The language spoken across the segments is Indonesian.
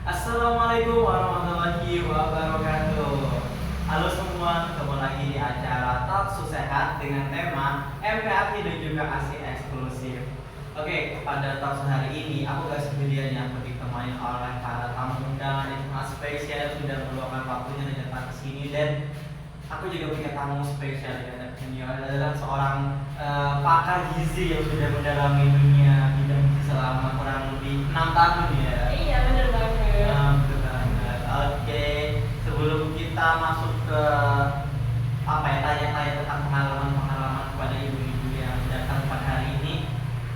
Assalamualaikum warahmatullahi wabarakatuh. Halo semua, ketemu lagi di acara Talk Sehat dengan tema MPAT dan juga ASI eksklusif. Oke, pada talk hari ini aku gak sendirian ya, aku ditemani oleh para tamu undangan yang sangat spesial sudah meluangkan waktunya dan datang ke sini, dan aku juga punya tamu spesial ya. Beliau adalah seorang pakar gizi yang sudah mendalami dunia bidang gizi selama kurang lebih 6 tahun ya. Iya bener banget. Betul banget. Oke, sebelum kita masuk ke tanya-tanya tentang pengalaman kepada ibu-ibu yang datang pada hari ini,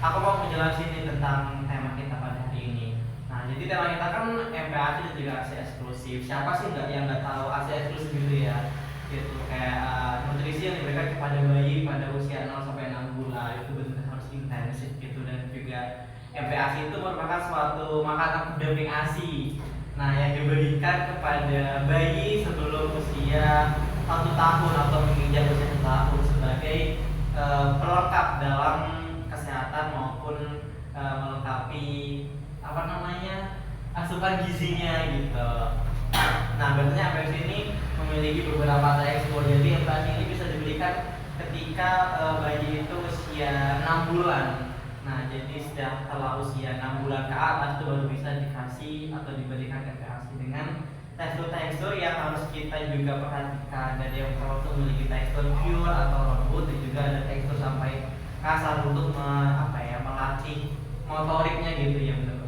aku mau menjelaskan nih tentang tema kita pada hari ini. Nah, jadi tema kita kan MPASI dan juga ASI eksklusif. Siapa sih yang nggak tahu ASI eksklusif gitu ya? Gitu kayak nutrisi yang diberikan kepada bayi pada usia 0 sampai 6 bulan itu benar harus intensif gitu, dan juga MPASI itu merupakan suatu makanan pendamping ASI. Nah, yang diberikan kepada bayi sebelum usia 1 tahun atau menginjak usia 1 tahun sebagai pelengkap dalam kesehatan maupun melengkapi asupan gizinya gitu. Nah, biasanya MPASI ini memiliki beberapa tekstur. Jadi MPASI ini bisa diberikan ketika bayi itu usia 6 bulan. Nah, jadi setelah usia 6 bulan ke atas itu baru bisa dikasih atau diberikan MPASI dengan tekstur-tekstur yang harus kita juga perhatikan. Dari yang pertama itu memiliki tekstur pure atau lembut, dan juga ada tekstur sampai kasar untuk melatih motoriknya gitu ya, benar.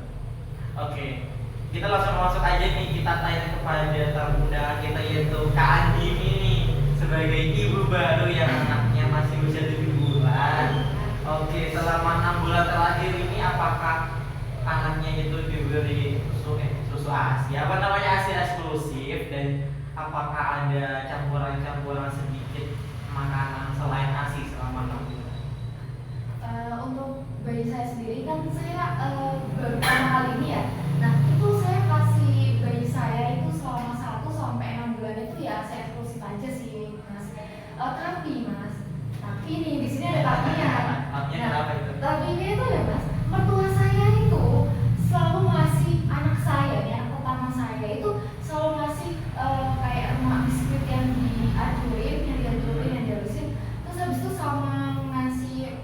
Oke, kita langsung masuk aja nih, kita tanya kepada tamu undangan kita yaitu Kak Andi ini sebagai ibu baru yang anaknya masih usia 7 bulan. Oke, selama 6 bulan terakhir ini apakah anaknya itu diberi susu ASI, ASI eksklusif, dan apakah ada campuran-campuran sedikit makanan selain ASI selama 6 bulan? Untuk bayi saya sendiri kan saya baru pertama kali ini ya. Nah, itu saya kasih bayi saya itu selama 1 sampai 6 bulan itu ya saya eksklusif aja sih, Mas. Tapi nih di sini ada tapinya. Kenapa itu? Tapinya itu ya, Mas, mertua saya itu selalu ngasih anak saya, ya, anak pertama saya itu selalu ngasih kayak emak biskuit yang dihalusin, terus habis itu sama ngasih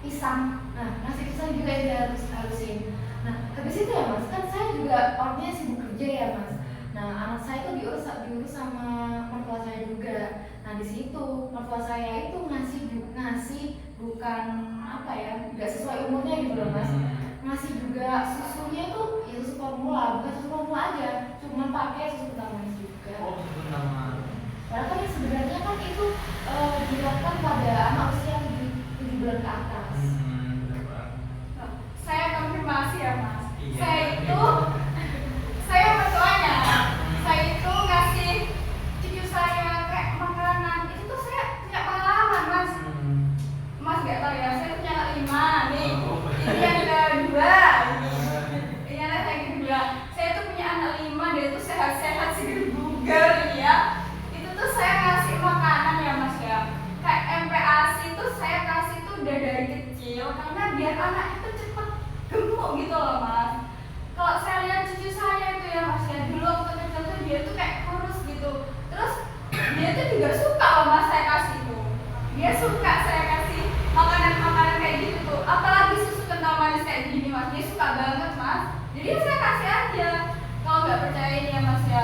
pisang. Nah, ngasih pisang juga yang dihalusin. Nah, habis itu ya, Mas, kan saya juga orangnya sibuk kerja ya, Mas. Nah, anak saya itu diurus sama mertua saya juga. Nah, di situ mertua saya itu ngasih bukan nggak sesuai umurnya gitu loh, Mas. Ngasih juga susunya itu ya susu formula, bukan susu formula aja, cuma pakai susu kental juga. Oh, susu kental. Padahal kan sebenarnya kan itu dilakukan pada anak usia 7 bulan ke atas. Saya konfirmasi ya, Mas. Iya. Saya mertuanya. Saya itu ngasih cucu saya kayak makanan. Itu tuh saya punya pengalaman, Mas. Mas nggak tahu ya, saya punya anak 5 nih. Ini yang kedua. Ini anak yang kedua. Saya tuh punya anak 5, dia tuh sehat-sehat, seger bugar ya. Itu tuh saya ngasih makanan ya, Mas ya. Kayak MPASI itu saya kasih tuh udah dari kecil karena biar anak itu cepet gemuk gitu loh, Mas. Kalau saya lihat cucu saya itu ya, Mas ya, dulu waktu kecil tuh dia tuh kayak kurus gitu. Terus dia tuh juga suka loh, Mas, saya kasih tuh. Dia suka saya kasih makanan-makanan kayak gitu tuh. Apalagi susu kental manis kayak gini, Mas. Dia suka banget, Mas. Jadi saya kasih aja. Kalau nggak percaya ini ya, Mas ya,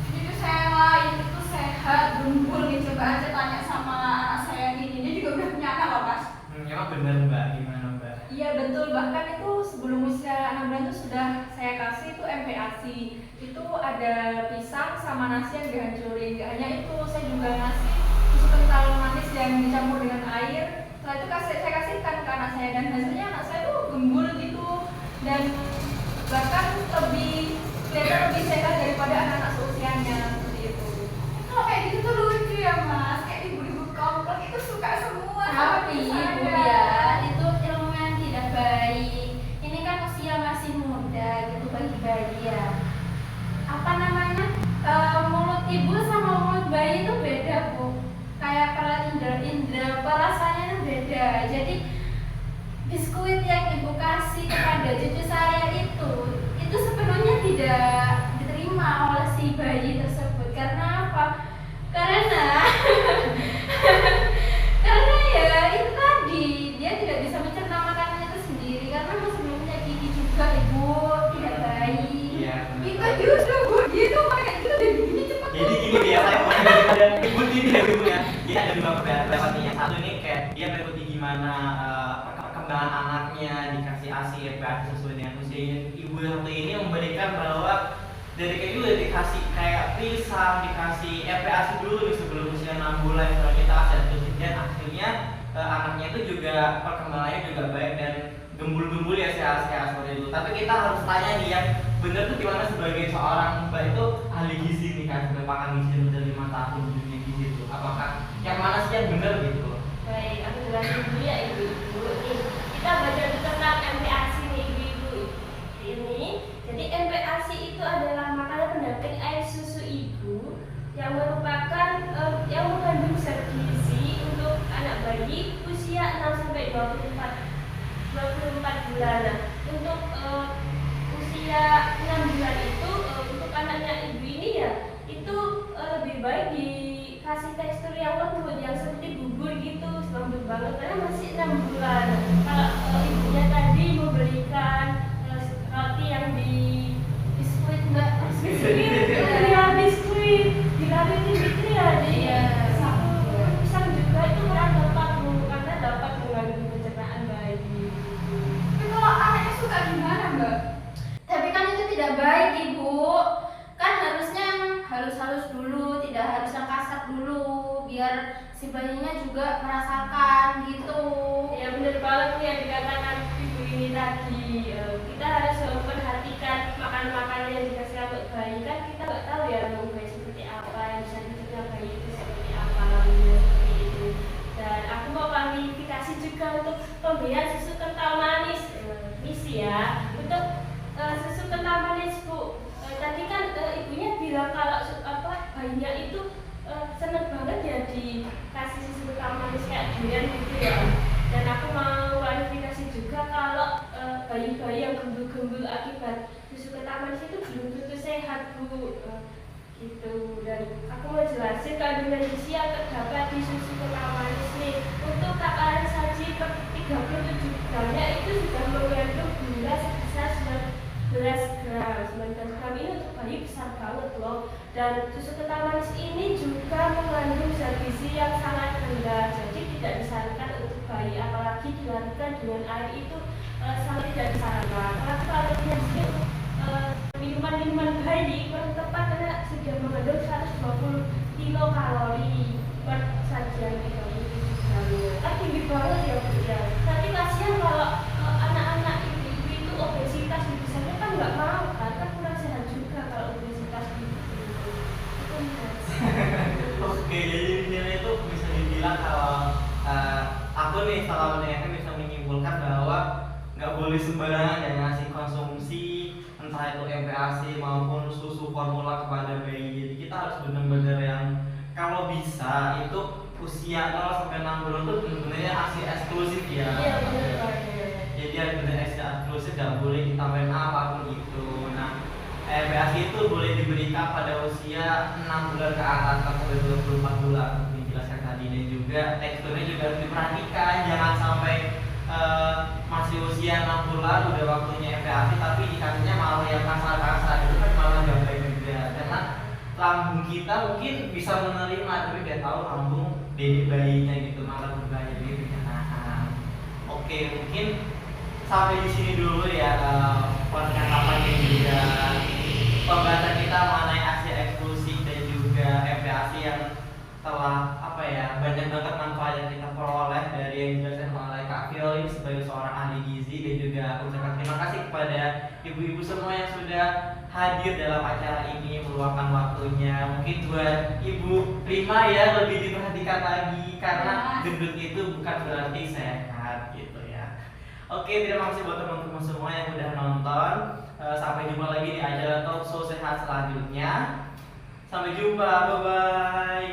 cucu saya yang lain itu sehat, gembul nih. Coba aja tanya sama anak saya yang ini. Dia juga udah punya anak loh, Mas. Emang benar, Mbak? Gimana, Mbak? Iya betul, bahkan itu sebelum usia 6 bulan itu sudah saya kasih itu MPASI. Itu ada pisang sama nasi yang dihancurin. Gak hanya itu, saya juga ngasih susu kental manis yang dicampur dengan air. Setelah itu saya kasihkan ke anak saya, dan hasilnya anak saya tuh gembul gitu, dan bahkan kelihatan lebih sehat daripada anak-anak seusianya seperti itu. Kalau kayak gitu tuh lucu ya, Mas. Kayak ibu-ibu komplek itu suka semua. Tapi sama Bu saya. ya, itu ilmu yang tidak baik. Ini kan usia masih muda gitu bagi bayi ya. Mulut ibu sama mulut bayi itu beda, Bu. Kayak indera perasanya itu beda. Jadi biskuit yang ibu kasih kepada cucu saya itu itu sepenuhnya tidak diterima oleh si bayi tersebut. Karena apa? Karena karena ya itu tadi, dia tidak bisa mencerna makanannya itu sendiri karena masih belum punya gigi juga, Ibu, tidak baik. Iya. Itu justru Bu, dia tuh kayak gitu dan giginya cepet. Jadi gini dia, saya mau daripada ikut ini ya ibu ya. Dia ada dua pendapat nih. Yang satu nih kayak dia mengikuti gimana perkembangan anaknya, dikasih ASI, ASI sesuai dengan usianya. Ibu yang satu ini memberikan bahwa dari kayak juga dikasih kayak pisang, dikasih ASI dulu nih sebelum usia 6 bulan kalau kita ASI, dan akhirnya anaknya itu juga perkembangannya juga baik dan gembul-gembul ya sehat-sehat seperti itu. Tapi kita harus tanya nih yang benar tuh gimana sebagai seorang mbak itu ahli gizi nih kan, sudah makan gizi udah 5 tahun di dunia gizi itu. Apakah yang mana sih yang benar gitu? Baik, aku jelasin dulu ya ibu-ibu. Nih, kita baca tentang MPASI nih ibu-ibu. Ini, jadi MPASI itu adalah makanan pendamping air susu ibu yang merupakan yang mengandung zat gizi untuk anak bayi usia 6 sampai 24 bulan. Nah, untuk usia 6 bulan itu untuk anaknya ibu ini ya itu lebih baik dikasih tekstur yang lembut yang seperti bubur gitu, lembut banget karena masih 6 bulan. Kalau ibunya tadi memberikan roti yang di biskuit dilaritin gitu ya di pisang juga itu kurang tepat Bu, karena dapat mengganggu pencernaan bayi. Tapi kalau anaknya suka gimana, Mbak? Tapi kan itu tidak baik, Ibu. Kan harusnya emang halus-halus dulu, tidak harus yang kasar dulu, biar si bayinya juga merasakan gitu. Ya benar banget nih yang dikatakan ibu ini tadi. Kita harus memperhatikan makanan-makanan yang dikasih untuk bayi, kan kita nggak tahu ya lambung bayi seperti apa, yang bisa dicerna bayi itu seperti apa lambungnya seperti itu. Dan aku mau klarifikasi juga untuk pemberian susu kental manis, misi ya. Untuk susu kental manis Bu, tadi kan ibunya bilang kalau bayinya itu seneng banget ya dikasih susu kental manis kayak durian gitu ya. Dan aku mau klarifikasi juga kalau bayi-bayi yang gembul-gembul akibat susu kental manis itu belum tentu sehat Bu, gitu. Dan aku mau jelasin kandungan gizi yang terdapat di susu kental manis nih. Untuk takaran saji per 37 gramnya itu sudah mengandung gula sebesar 19 gram. 19 gram ini untuk bayi besar banget loh. Dan susu kental manis ini juga mengandung zat gizi yang sangat rendah, jadi tidak disarankan untuk bayi, apalagi dilarutkan dengan air itu sangat tidak disarankan. Karena kalau untuk minuman bayi kurang tepat karena sudah mengandung 120 kilokalori per sajian 37 gramnya. Kan tinggi banget ya Bu ya. Nanti kasihan kalau anak-anak ibu-ibu itu obesitas di sana kan nggak mau kan kurang sehat juga kalau obesitas gitu. Oke, jadi intinya itu bisa dibilang kalau aku nih setelah mendengarkan bisa menyimpulkan bahwa nggak boleh sembarangan ya ngasih konsumsi entah itu MPASI maupun susu formula kepada bayi. Jadi kita harus benar-benar yang kalau bisa itu usia 0 sampai 6 bulan itu benar-benar ASI eksklusif ya. Iya benar. Jadi harus benar ASI eksklusif, nggak boleh ditambahin apapun itu. Nah, MPASI itu boleh diberikan pada usia 6 bulan ke atas sampai 24 bulan dijelaskan tadi, dan juga teksturnya juga harus diperhatikan, jangan sampai masih usia 6 bulan udah waktunya MPASI tapi dikasihnya malah yang kasar-kasar, itu kan malah nggak baik juga karena lambung kita mungkin bisa menerima tapi nggak tahu lambung baby bayinya gitu malah berbahaya gitu. Nah, oke, mungkin sampai di sini dulu ya percakapan dan juga pembahasan kita mengenai ASI eksklusif dan juga MPASI yang telah banyak banget manfaat yang kita peroleh dari yang dijelaskan oleh Kak Fioli sebagai seorang ahli gizi, dan juga ucapkan terima kasih kepada ibu-ibu semua yang sudah hadir dalam acara ini meluangkan waktunya. Mungkin buat Ibu Prima ya lebih diperhatikan lagi karena gendut itu bukan berarti sehat gitu ya. Oke, terima kasih buat teman-teman semua yang udah nonton. Sampai jumpa lagi di acara talk show sehat selanjutnya. Sampai jumpa, bye bye.